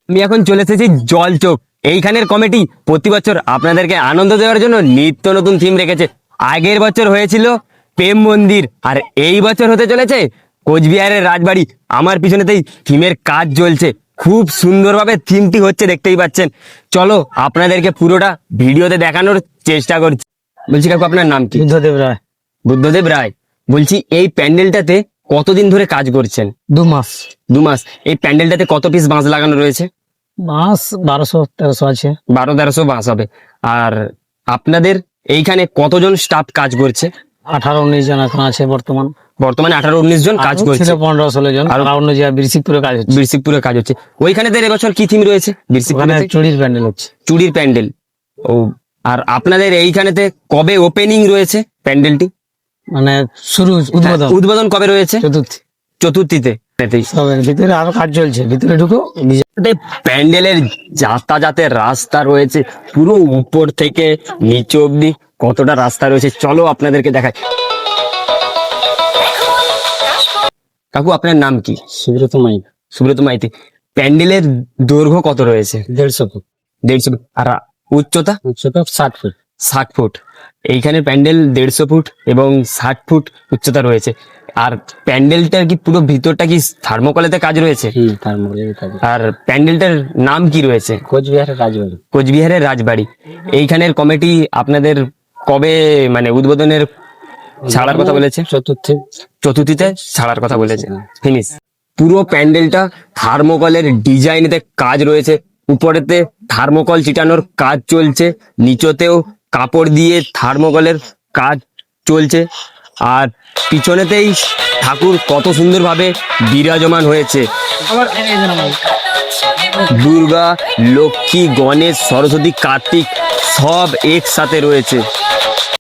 আমি এখন চলে এসেছি জলচোখ। এইখানের কমিটি প্রতি বছর আপনাদেরকে আনন্দ দেওয়ার জন্য নিত্য নতুন থিম রেখেছে। আগের বছর হয়েছিল প্রেম মন্দির, আর এই বছর হতে চলেছে কোচবিহারের রাজবাড়ি। আমার পিছনেতেই থিমের কাজ চলছে, খুব সুন্দরভাবে থিমটি হচ্ছে, দেখতেই পাচ্ছেন। চলো আপনাদেরকে পুরোটা ভিডিওতে দেখানোর চেষ্টা করছি। বলছি কাকু, আপনার নাম কি? বুদ্ধদেব রায়। বুদ্ধদেব রায়। বলছি এই প্যান্ডেলটাতে কতদিন ধরে কাজ করছেন? 2 মাস। 2 মাস। এই প্যান্ডেলটাতে কত পিস বাঁশ লাগানো রয়েছে? বাঁশ 1200-1300 আছে। 1200-1300 বাঁশ হবে। আর আপনাদের এইখানে কতজন স্টাফ কাজ করছে? 18-19 জন এখন আছে বর্তমান। বর্তমানে 18-19 জন কাজ আরো করছে। ছিল 15-16 জন। আর অন্য জায়গায় বৃশ্চিকপুরে কাজ হচ্ছে। বৃশ্চিকপুরে কাজ হচ্ছে। ওইখানে এবছর কি থিম রয়েছে? ওখানে বৃশ্চিকপুরে চুড়ির প্যান্ডেল হচ্ছে। চুড়ির প্যান্ডেল। ও, আর আপনাদের এইখানেতে কবে ওপেনিং রয়েছে প্যান্ডেলটি? মানে শুরু উদ্বোধন উদ্বোধন কবে রয়েছে? চতুর্থী। চতুর্থীতে। সবের ভিতরে আরো কাজ চলছে, ভিতরে ঢুকো। প্যান্ডেলের যাতায়াতের রাস্তা রয়েছে পুরো উপর থেকে নিচে অব্দি, কতটা রাস্তা রয়েছে চলো আপনাদেরকে দেখাই। কাকু, আপনার নাম কি? সুব্রত মাই। সুব্রত মাইতি। প্যান্ডেলের দৈর্ঘ্য কত রয়েছে? 150 ফুট। 150 ফুট। আর উচ্চতা? উচ্চতা 60 ফুট। 60 ফুট। এইখানে প্যান্ডেল 150 ফুট এবং 60 ফুট উচ্চতা রয়েছে। আর প্যান্ডেলটার কি পুরো ভিতরটা কি থার্মোকলেতে কাজ রয়েছে? তার মধ্যে কাজ। আর প্যান্ডেলটার নাম কি রয়েছে? কোচবিহারের রাজবাড়ি। কোচবিহারের রাজবাড়ি। এইখানের কমিটি আপনাদের কবে মানে উদ্বোধনের ছাড়ার কথা বলেছে? চতুর্থীতে ছাড়ার কথা বলেছে। ফিনিশ। পুরো প্যান্ডেলটা থার্মোকলের ডিজাইনেতে কাজ রয়েছে। উপরেতে থার্মোকল চিটানোর কাজ চলছে, নিচতেও কাপড় দিয়ে থার্মোকলের কাজ চলছে। আর পিছনেতেই ঠাকুর কত সুন্দরভাবে বিরাজমান হয়েছে। দুর্গা, লক্ষ্মী, গণেশ, সরস্বতী, কার্তিক সব একসাথে রয়েছে।